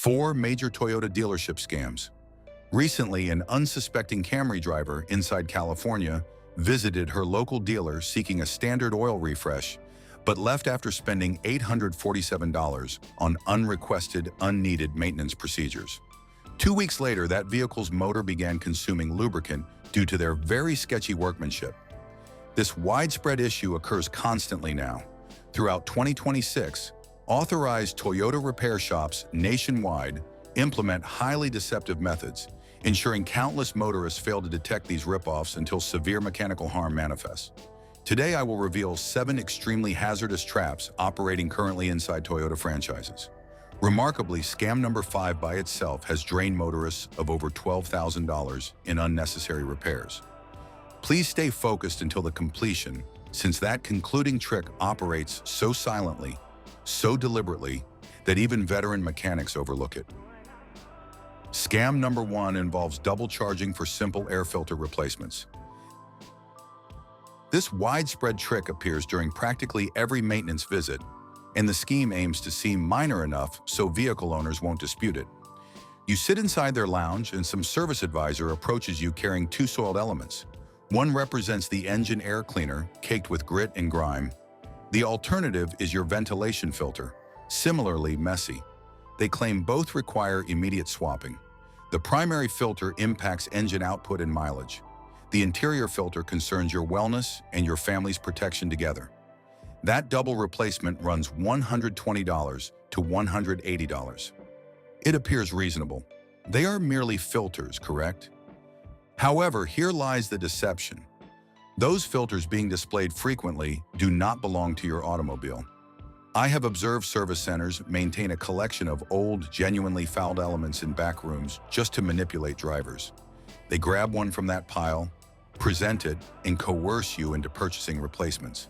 4 major Toyota dealership scams. Recently, an unsuspecting Camry driver inside California visited her local dealer seeking a standard oil refresh, but left after spending $847 on unrequested, unneeded maintenance procedures. 2 weeks later, that vehicle's motor began consuming lubricant due to their very sketchy workmanship. This widespread issue occurs constantly now. Throughout 2026, authorized Toyota repair shops nationwide implement highly deceptive methods, ensuring countless motorists fail to detect these ripoffs until severe mechanical harm manifests. Today, I will reveal 7 extremely hazardous traps operating currently inside Toyota franchises. Remarkably, scam number 5 by itself has drained motorists of over $12,000 in unnecessary repairs. Please stay focused until the completion, since that concluding trick operates so silently, so deliberately, that even veteran mechanics overlook it. Scam number 1 involves double charging for simple air filter replacements. This widespread trick appears during practically every maintenance visit, and the scheme aims to seem minor enough so vehicle owners won't dispute it. You sit inside their lounge and some service advisor approaches you carrying 2 soiled elements. One represents the engine air cleaner, caked with grit and grime. The alternative is your ventilation filter, similarly messy. They claim both require immediate swapping. The primary filter impacts engine output and mileage. The interior filter concerns your wellness and your family's protection together. That double replacement runs $120 to $180. It appears reasonable. They are merely filters, correct? However, here lies the deception. Those filters being displayed frequently do not belong to your automobile. I have observed service centers maintain a collection of old, genuinely fouled elements in back rooms just to manipulate drivers. They grab one from that pile, present it, and coerce you into purchasing replacements.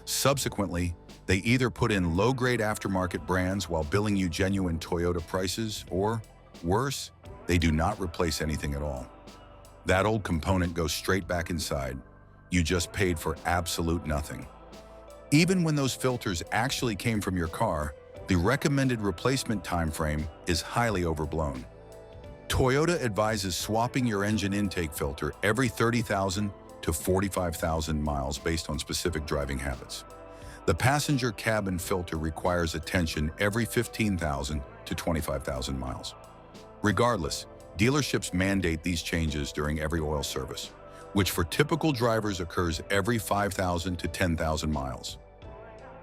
Subsequently, they either put in low-grade aftermarket brands while billing you genuine Toyota prices, or, worse, they do not replace anything at all. That old component goes straight back inside. You just paid for absolute nothing. Even when those filters actually came from your car, the recommended replacement time frame is highly overblown. Toyota advises swapping your engine intake filter every 30,000 to 45,000 miles based on specific driving habits. The passenger cabin filter requires attention every 15,000 to 25,000 miles. Regardless, dealerships mandate these changes during every oil service, which for typical drivers occurs every 5,000 to 10,000 miles.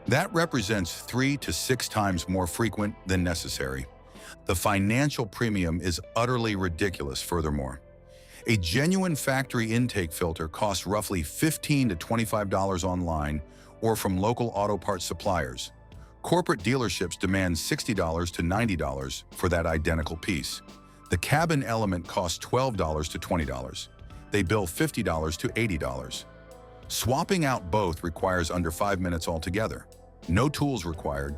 That represents 3 to 6 times more frequent than necessary. The financial premium is utterly ridiculous furthermore. A genuine factory intake filter costs roughly $15 to $25 online or from local auto parts suppliers. Corporate dealerships demand $60 to $90 for that identical piece. The cabin element costs $12 to $20. They bill $50 to $80. Swapping out both requires under 5 minutes altogether. No tools required.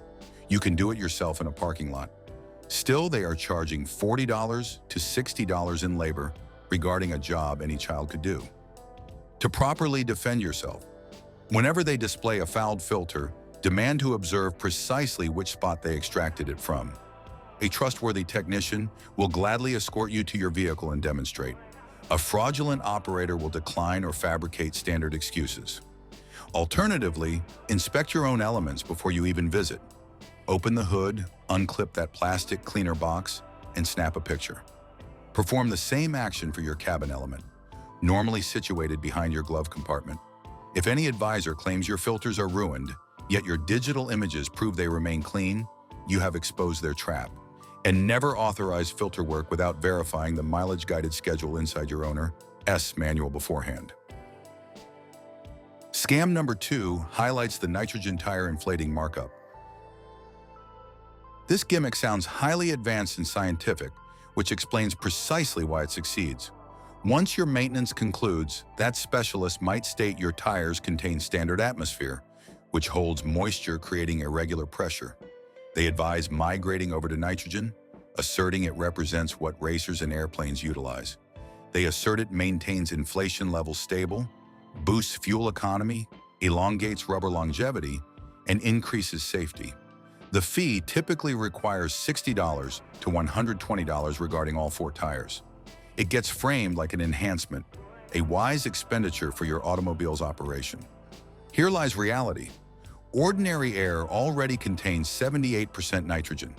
You can do it yourself in a parking lot. Still, they are charging $40 to $60 in labor regarding a job any child could do. To properly defend yourself, whenever they display a fouled filter, demand to observe precisely which spot they extracted it from. A trustworthy technician will gladly escort you to your vehicle and demonstrate. A fraudulent operator will decline or fabricate standard excuses. Alternatively, inspect your own elements before you even visit. Open the hood, unclip that plastic cleaner box, and snap a picture. Perform the same action for your cabin element, normally situated behind your glove compartment. If any advisor claims your filters are ruined, yet your digital images prove they remain clean, you have exposed their trap. And never authorize filter work without verifying the mileage-guided schedule inside your owner's manual beforehand. Scam number 2 highlights the nitrogen tire inflating markup. This gimmick sounds highly advanced and scientific, which explains precisely why it succeeds. Once your maintenance concludes, that specialist might state your tires contain standard atmosphere, which holds moisture creating irregular pressure. They advise migrating over to nitrogen, asserting it represents what racers and airplanes utilize. They assert it maintains inflation levels stable, boosts fuel economy, elongates rubber longevity, and increases safety. The fee typically requires $60 to $120 regarding all 4 tires. It gets framed like an enhancement, a wise expenditure for your automobile's operation. Here lies reality. Ordinary air already contains 78% nitrogen.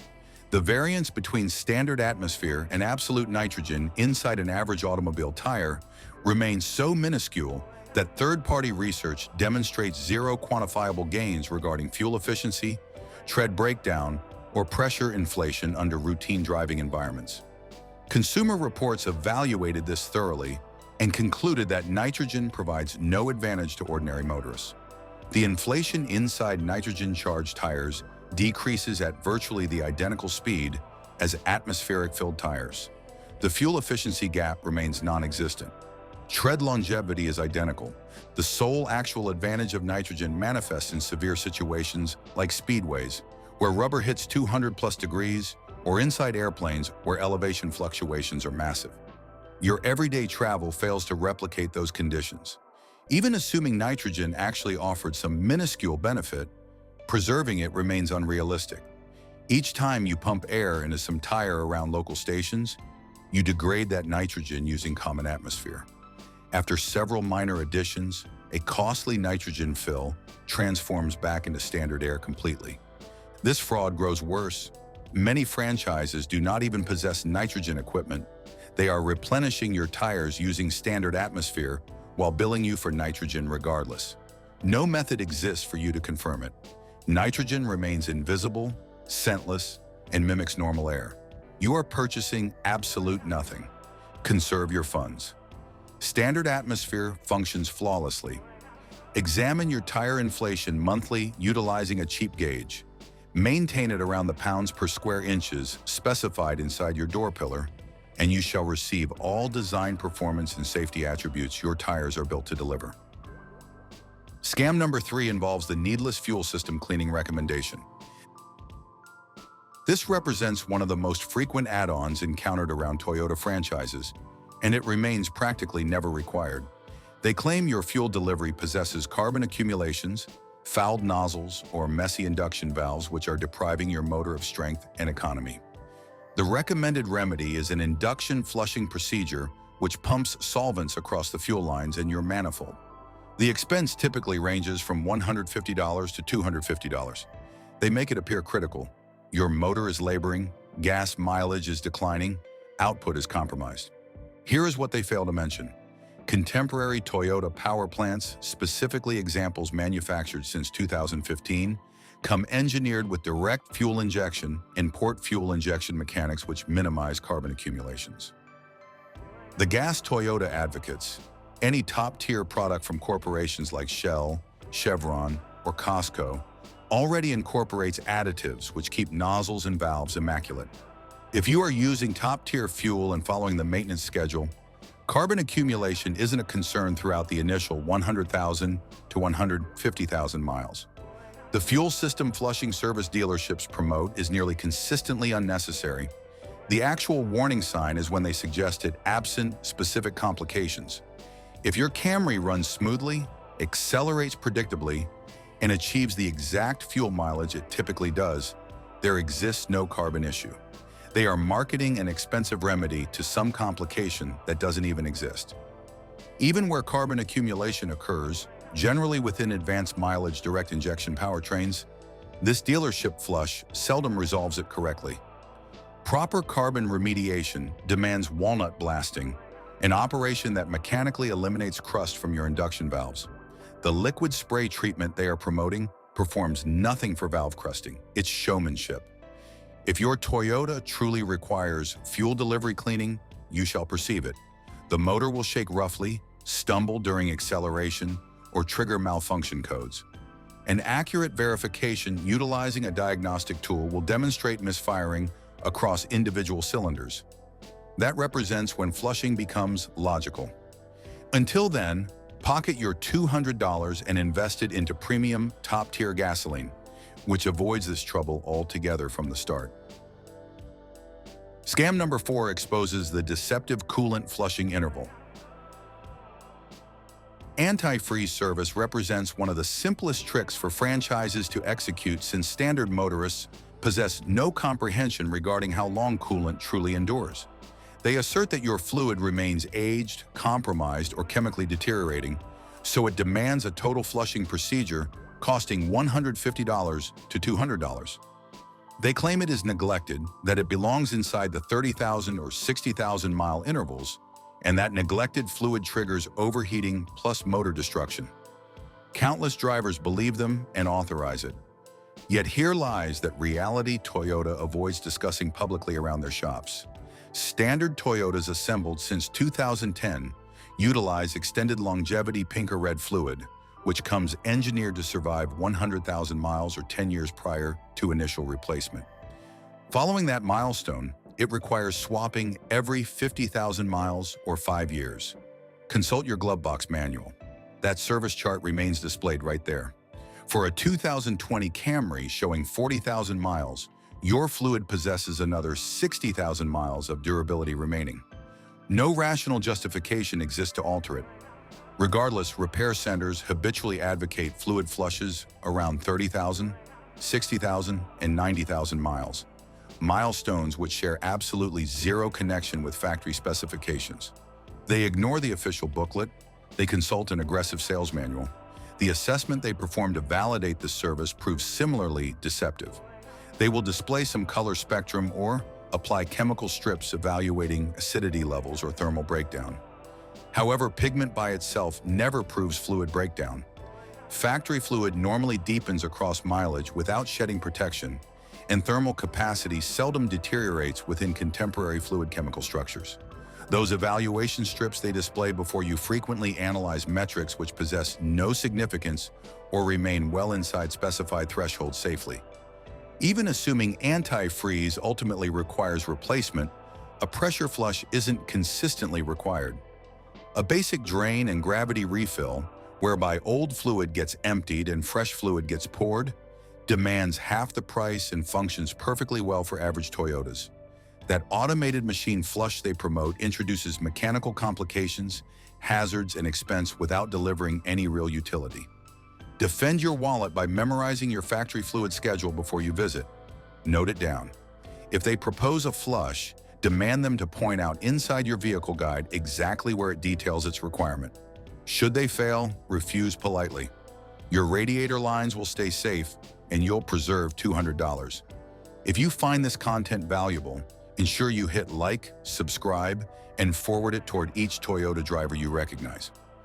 The variance between standard atmosphere and absolute nitrogen inside an average automobile tire remains so minuscule that third-party research demonstrates zero quantifiable gains regarding fuel efficiency, tread breakdown, or pressure inflation under routine driving environments. Consumer Reports evaluated this thoroughly and concluded that nitrogen provides no advantage to ordinary motorists. The inflation inside nitrogen-charged tires decreases at virtually the identical speed as atmospheric-filled tires. The fuel efficiency gap remains non-existent. Tread longevity is identical. The sole actual advantage of nitrogen manifests in severe situations like speedways, where rubber hits 200+ degrees, or inside airplanes where elevation fluctuations are massive. Your everyday travel fails to replicate those conditions. Even assuming nitrogen actually offered some minuscule benefit, preserving it remains unrealistic. Each time you pump air into some tire around local stations, you degrade that nitrogen using common atmosphere. After several minor additions, a costly nitrogen fill transforms back into standard air completely. This fraud grows worse. Many franchises do not even possess nitrogen equipment. They are replenishing your tires using standard atmosphere while billing you for nitrogen regardless. No method exists for you to confirm it. Nitrogen remains invisible, scentless, and mimics normal air. You are purchasing absolute nothing. Conserve your funds. Standard atmosphere functions flawlessly. Examine your tire inflation monthly utilizing a cheap gauge. Maintain it around the pounds per square inches specified inside your door pillar, and you shall receive all design, performance, and safety attributes your tires are built to deliver. Scam number 3 involves the needless fuel system cleaning recommendation. This represents one of the most frequent add-ons encountered around Toyota franchises, and it remains practically never required. They claim your fuel delivery possesses carbon accumulations, fouled nozzles, or messy induction valves which are depriving your motor of strength and economy. The recommended remedy is an induction flushing procedure which pumps solvents across the fuel lines in your manifold. The expense typically ranges from $150 to $250. They make it appear critical. Your motor is laboring, gas mileage is declining, output is compromised. Here is what they fail to mention. Contemporary Toyota power plants, specifically examples manufactured since 2015, come engineered with direct fuel injection and port fuel injection mechanics which minimize carbon accumulations. The gas Toyota advocates, any top-tier product from corporations like Shell, Chevron, or Costco, already incorporates additives which keep nozzles and valves immaculate. If you are using top-tier fuel and following the maintenance schedule, carbon accumulation isn't a concern throughout the initial 100,000 to 150,000 miles. The fuel system flushing service dealerships promote is nearly consistently unnecessary. The actual warning sign is when they suggest it absent specific complications. If your Camry runs smoothly, accelerates predictably, and achieves the exact fuel mileage it typically does, there exists no carbon issue. They are marketing an expensive remedy to some complication that doesn't even exist. Even where carbon accumulation occurs, generally within advanced mileage direct injection powertrains, this dealership flush seldom resolves it correctly. Proper carbon remediation demands walnut blasting, an operation that mechanically eliminates crust from your induction valves. The liquid spray treatment they are promoting performs nothing for valve crusting. It's showmanship. If your Toyota truly requires fuel delivery cleaning, you shall perceive it. The motor will shake roughly, stumble during acceleration, or trigger malfunction codes. An accurate verification utilizing a diagnostic tool will demonstrate misfiring across individual cylinders. That represents when flushing becomes logical. Until then, pocket your $200 and invest it into premium, top-tier gasoline, which avoids this trouble altogether from the start. Scam number 4 exposes the deceptive coolant flushing interval. Anti-freeze service represents one of the simplest tricks for franchises to execute since standard motorists possess no comprehension regarding how long coolant truly endures. They assert that your fluid remains aged, compromised, or chemically deteriorating, so it demands a total flushing procedure costing $150 to $200. They claim it is neglected, that it belongs inside the 30,000 or 60,000 mile intervals, and that neglected fluid triggers overheating plus motor destruction. Countless drivers believe them and authorize it. Yet here lies that reality Toyota avoids discussing publicly around their shops. Standard Toyotas assembled since 2010 utilize extended longevity pink or red fluid, which comes engineered to survive 100,000 miles or 10 years prior to initial replacement. Following that milestone, it requires swapping every 50,000 miles or 5 years. Consult your glove box manual. That service chart remains displayed right there. For a 2020 Camry showing 40,000 miles, your fluid possesses another 60,000 miles of durability remaining. No rational justification exists to alter it. Regardless, repair centers habitually advocate fluid flushes around 30,000, 60,000, and 90,000 miles. Milestones which share absolutely zero connection with factory specifications. They ignore the official booklet, they consult an aggressive sales manual. The assessment they perform to validate the service proves similarly deceptive. They will display some color spectrum or apply chemical strips evaluating acidity levels or thermal breakdown. However, pigment by itself never proves fluid breakdown. Factory fluid normally deepens across mileage without shedding protection, and thermal capacity seldom deteriorates within contemporary fluid chemical structures. Those evaluation strips they display before you frequently analyze metrics which possess no significance or remain well inside specified thresholds safely. Even assuming anti-freeze ultimately requires replacement, a pressure flush isn't consistently required. A basic drain and gravity refill, whereby old fluid gets emptied and fresh fluid gets poured, demands half the price and functions perfectly well for average Toyotas. That automated machine flush they promote introduces mechanical complications, hazards, and expense without delivering any real utility. Defend your wallet by memorizing your factory fluid schedule before you visit. Note it down. If they propose a flush, demand them to point out inside your vehicle guide exactly where it details its requirement. Should they fail, refuse politely. Your radiator lines will stay safe, and you'll preserve $200. If you find this content valuable, ensure you hit like, subscribe, and forward it toward each Toyota driver you recognize.